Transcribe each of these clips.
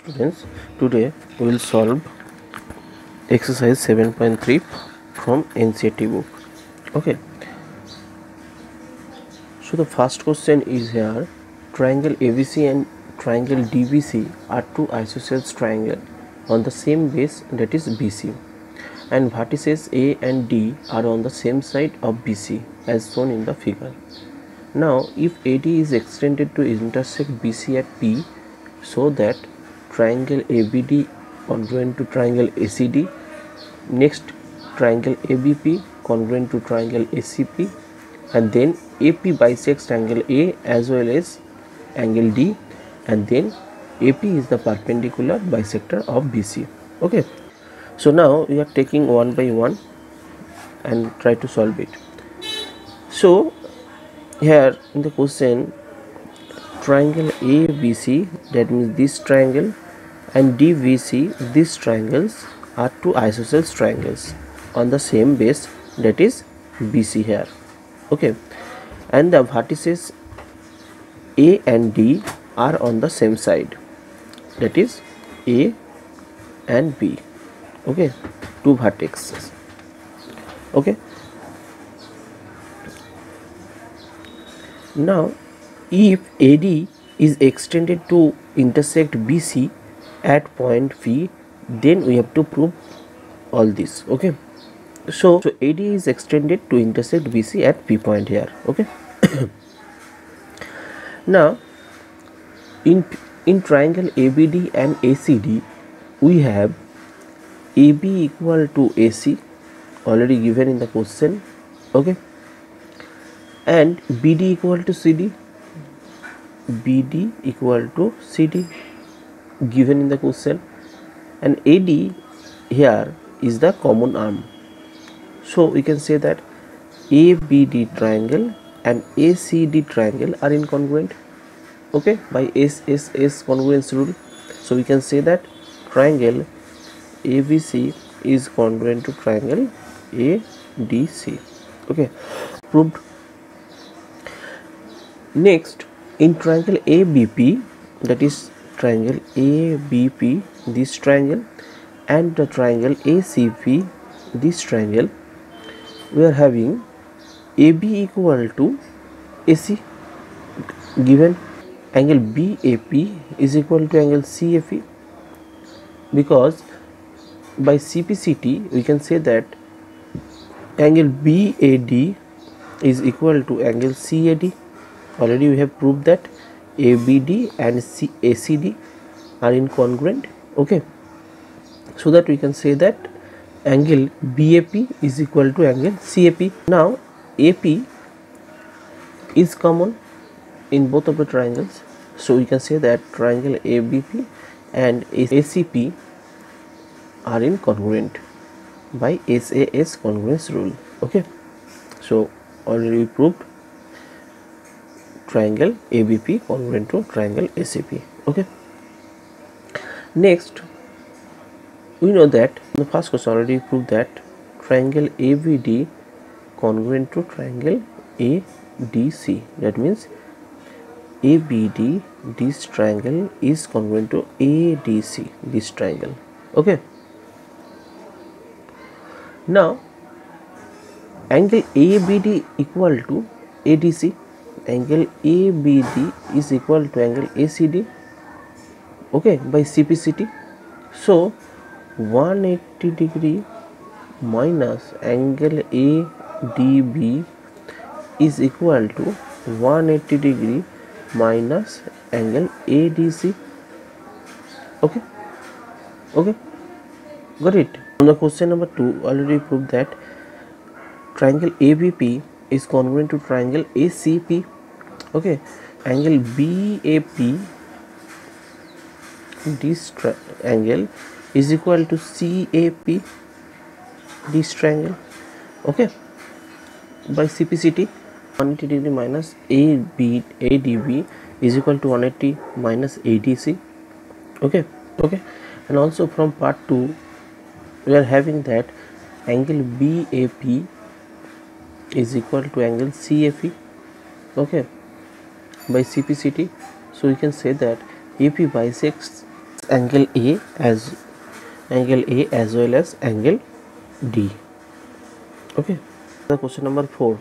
Students, today we will solve exercise 7.3 from NCERT book. Okay, so the first question is here: triangle ABC and triangle DBC are two isosceles triangles on the same base, that is BC, and vertices A and D are on the same side of BC as shown in the figure. Now if AD is extended to intersect BC at P, so that triangle ABD congruent to triangle ACD, next triangle ABP congruent to triangle ACP, and then AP bisects angle A as well as angle D, and then AP is the perpendicular bisector of BC. Okay, so now we are taking one by one and try to solve it. So here in the question, triangle ABC, that means this triangle, and DVC, these triangles are two isosceles triangles on the same base, that is BC here. Okay, and the vertices A and D are on the same side, that is A and B. Okay, two vertices. Okay, now if AD is extended to intersect BC at point P, then we have to prove all this. Okay, so AD is extended to intersect BC at P point here. Okay, now in triangle ABD and ACD, we have AB equal to AC, already given in the question. Okay, and BD equal to CD, BD equal to CD, given in the question, and AD here is the common arm. So we can say that ABD triangle and ACD triangle are incongruent. Okay, by SSS congruence rule. So we can say that triangle ABC is congruent to triangle ADC. Okay, proved. Next, in triangle ABP, that is triangle ABP, this triangle, and the triangle ACP, this triangle, we are having AB equal to AC, given angle BAP is equal to angle CAP, because by CPCT we can say that angle BAD is equal to angle CAD. Already we have proved that ABD and ACD are incongruent. Okay, so that we can say that angle BAP is equal to angle CAP. Now AP is common in both of the triangles, so we can say that triangle ABP and ACP are incongruent by SAS congruence rule. Okay, so already we proved triangle ABP congruent to triangle ACP. Okay, next we know that in the first question already proved that triangle ABD congruent to triangle ADC, that means ABD, this triangle, is congruent to ADC, this triangle. Okay, now angle ABD equal to ADC, angle ABD is equal to angle ACD. Okay, by CPCT. So 180 degree minus angle ADB is equal to 180 degree minus angle ADC. Okay, okay, got it. On the question number 2, already proved that triangle ABP is congruent to triangle ACP. Okay, angle BAP, this triangle, is equal to CAP, this triangle. Okay, by CPCT 180 degree minus ADB is equal to 180 minus ADC. Okay, okay, and also from part 2 we are having that angle BAP is equal to angle CAP. Okay, by CPCT. So we can say that AP bisects angle A as well as angle D. Okay. The question number 4.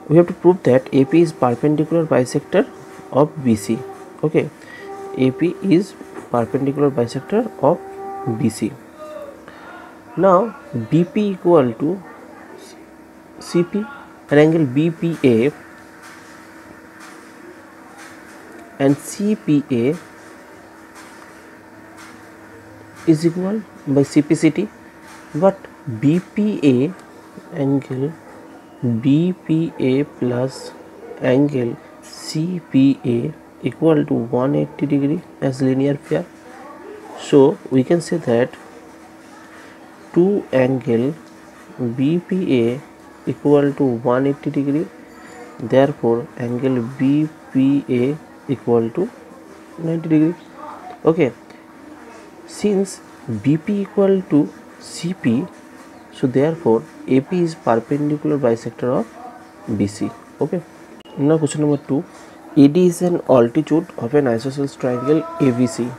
We have to prove that AP is perpendicular bisector of BC. Okay, AP is perpendicular bisector of BC. Now BP equal to CP and angle BPA and CPA is equal by CPCT, but BPA angle BPA plus angle CPA equal to 180 degree as linear pair. So we can say that 2 angle BPA equal to 180 degree, therefore angle BPA equal to 90 degree. Okay, since BP equal to CP, so therefore AP is perpendicular bisector of BC. Okay. Now question number 2. AD is an altitude of an isosceles triangle ABC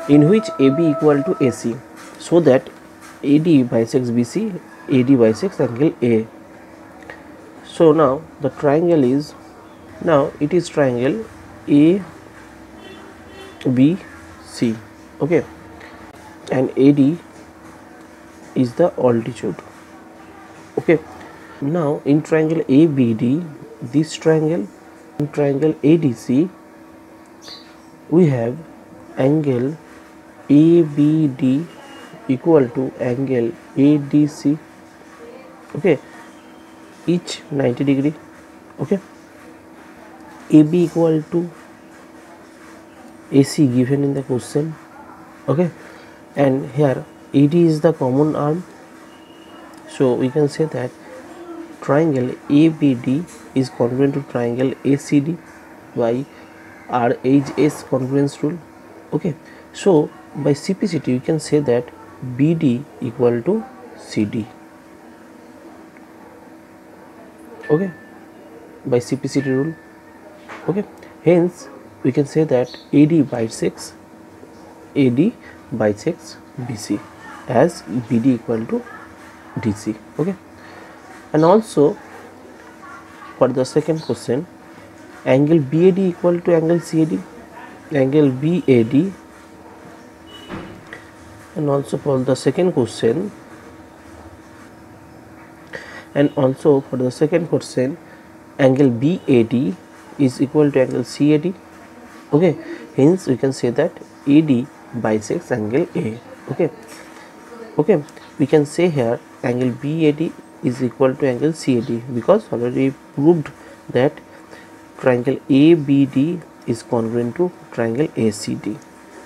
in which AB equal to AC, so that AD bisects BC, AD bisects angle A. So now the triangle is, now it is triangle ABC. Okay, and AD is the altitude. Okay, now in triangle ABD, this triangle, in triangle ADC, we have angle ABD equal to angle ADC. Okay, each 90 degree. Okay, AB equal to AC given in the question. Okay, and here AD is the common arm, so we can say that triangle ABD is congruent to triangle ACD by RHS congruence rule. Okay, so by CPCT you can say that BD equal to CD. Okay, by CPCT rule. Okay, hence we can say that AD bisects BC as BD equal to DC. Okay, and also for the second question, angle BAD equal to angle CAD, angle BAD, and also for the second question, angle BAD is equal to angle CAD. Okay, hence we can say that AD bisects angle A. Okay, we can say here angle BAD is equal to angle CAD because already proved that triangle ABD is congruent to triangle ACD.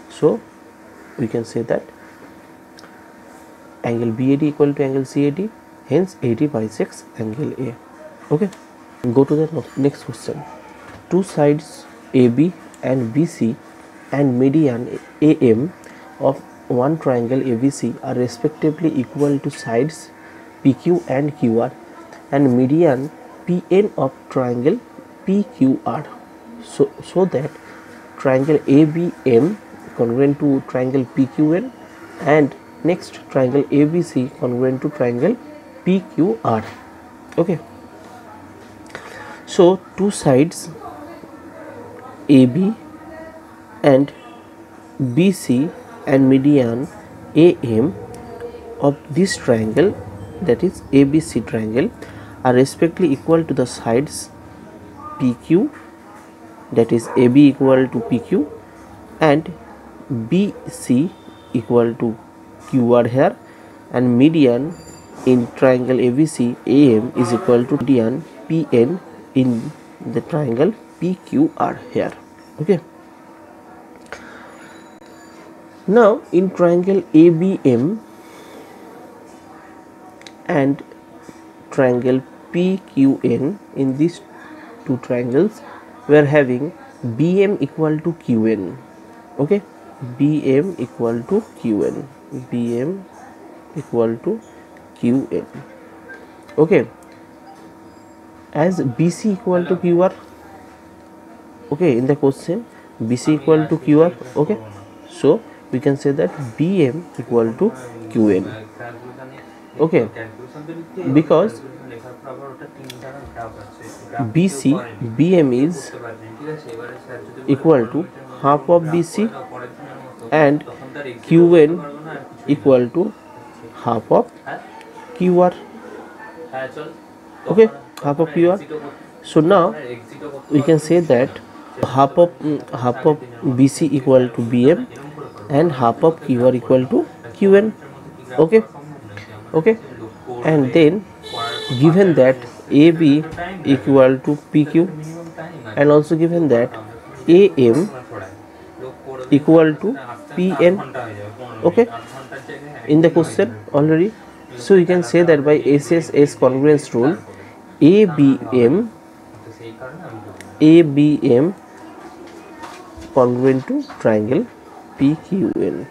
So we can say that angle BAD equal to angle CAD, hence AD bisects angle A. Okay, go to the next question. Two sides AB and BC and median AM of one triangle ABC are respectively equal to sides PQ and QR and median PN of triangle PQR. So that triangle ABM congruent to triangle PQN and next triangle ABC congruent to triangle PQR. Okay, so two sides AB and BC and median AM of this triangle, that is ABC triangle, are respectively equal to the sides PQ, that is AB equal to PQ, and BC equal to QR here, and median in triangle ABC AM is equal to median PN in the triangle PQR here. Okay, now in triangle ABM and triangle PQN, in these two triangles we are having BM equal to QN. Okay, BM equal to QN, BM equal to QN. Okay, as BC equal to QR. Okay, in the question BC equal to QR. Okay, So we can say that BM equal to QN. Okay, because BM is equal to half of BC and QN equal to half of QR. Okay, half of QR. So now we can say that half of BC equal to BM and half of QR equal to QN. Okay, and then given that AB equal to PQ and also given that AM equal to PN. Okay, in the question already. So you can say that by SSS congruence rule, ABM congruent to triangle PQN.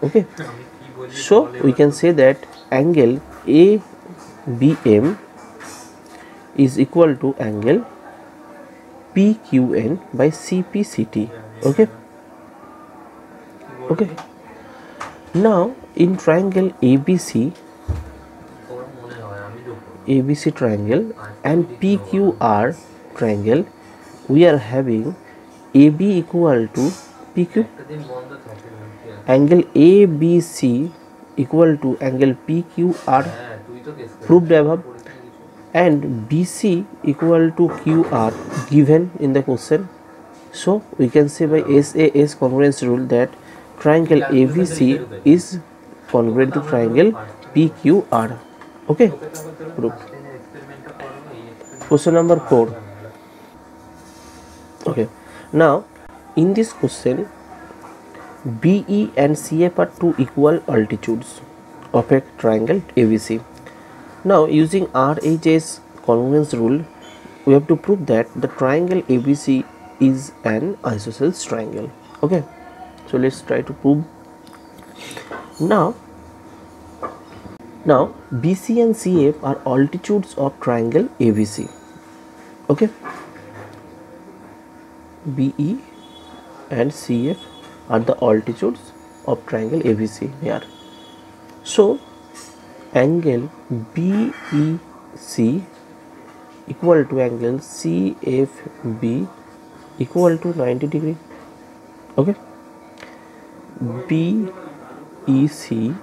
Okay, so we can say that angle ABM is equal to angle PQN by CPCT. Okay, now in triangle ABC triangle and PQR triangle, we are having AB equal to PQ, angle ABC equal to angle PQR, proved above, and BC equal to QR given in the question. So we can say by SAS congruence rule that triangle ABC is congruent to triangle PQR. Okay, proved. Question number 4. Okay, now in this question, BE and CF are two equal altitudes of a triangle ABC. Now using RHS congruence rule, we have to prove that the triangle ABC is an isosceles triangle. Okay, so let's try to prove. Now BC and CF are altitudes of triangle ABC. Okay, BE and CF are the altitudes of triangle ABC here. So angle BEC equal to angle CFB equal to 90 degree. Okay, BEC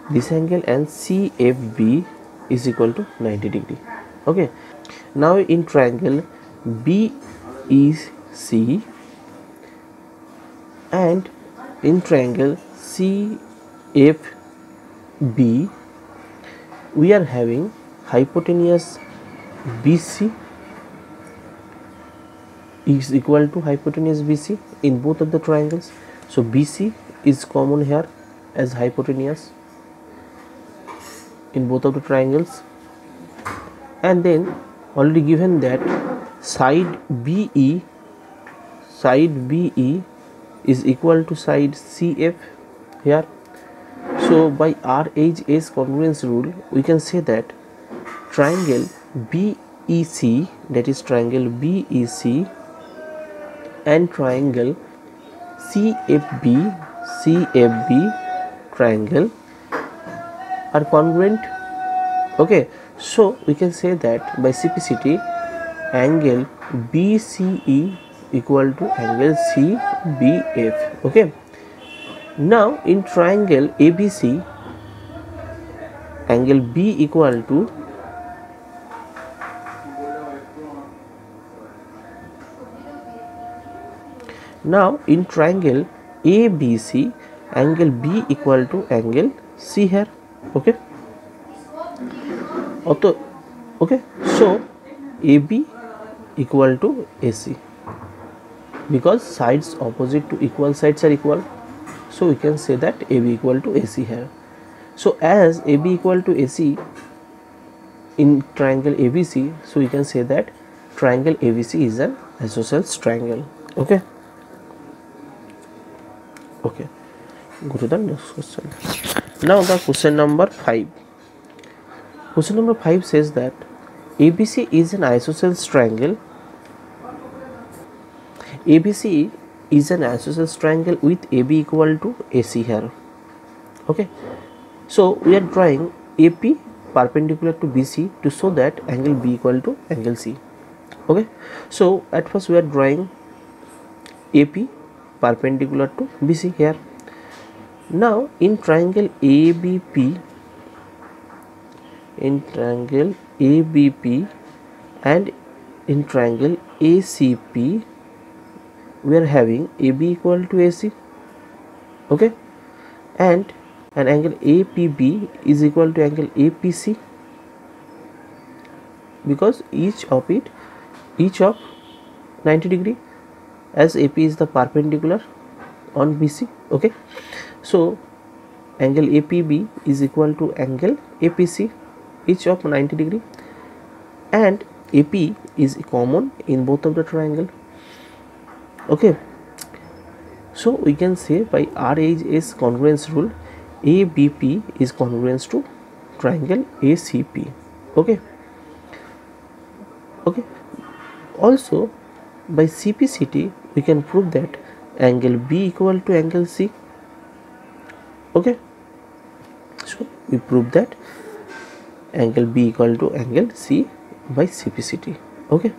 this angle and CFB is equal to 90 degree. Okay, now in triangle BEC and in triangle CFB, we are having hypotenuse BC is equal to hypotenuse BC in both of the triangles. So BC is common here as hypotenuse in both of the triangles, and then already given that side BE is equal to side CF here. So by RHS congruence rule, we can say that triangle BEC, that is triangle BEC, and triangle CFB triangle are congruent. Okay, so we can say that by CPCT, angle BCE equal to angle CBF. Okay, now in triangle ABC, angle B equal to now in triangle ABC, angle B equal to angle C here. Okay, okay, so AB equal to AC, because sides opposite to equal sides are equal, so we can say that AB equal to AC here. So as AB equal to AC in triangle ABC, so we can say that triangle ABC is an isosceles triangle. Okay, go to the next question. Now the question number 5. Question number 5 says that ABC is an isosceles triangle. ABC is an isosceles triangle with AB equal to AC here. Okay, so we are drawing AP perpendicular to BC to show that angle B equal to angle C. Okay, so at first we are drawing AP perpendicular to BC here. Now in triangle ABP, and in triangle ACP, we are having AB equal to AC. Okay, and an angle APB is equal to angle APC, because each of 90 degree, as AP is the perpendicular on BC. Okay, so angle APB is equal to angle APC, each of 90 degree, and AP is common in both of the triangle. Okay, so we can say by RHS congruence rule, ABP is congruence to triangle ACP. Okay, also by CPCT we can prove that angle B equal to angle C. Okay, so we prove that angle B equal to angle C by CPCT. Okay.